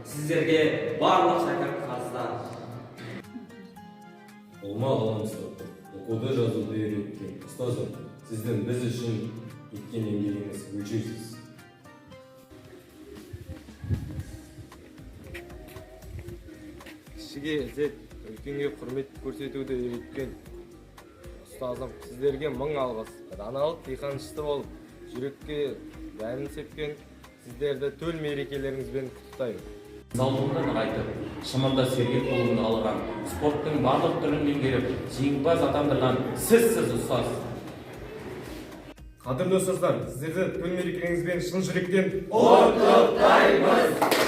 Сіздерге барлық шәкіртқаздар. Olma alanımızda okuda жазуды үйреткен ұстазым, сіздің біз үшін еткен еңбегіңіз өлшеусіз. Кішіге ізет, үлкенге құрмет көрсетуді үйреткен ұстазым, сіздерге мың алғыс. Даналық диқаншысы болып, жүрекке дәнін сепкен сіздерді төл мерекелеріңізбен құттықтаймын. Залдығын нығайтып, шымырда сергек болуын алған, спорттың барлық түрін меңгеріп, жеңімпаз атандырған сізсіз ұстаз. Қадірлі ұстаздар, сіздерді төл мерекелеріңізбен шын жүректен Құттықтаймыз!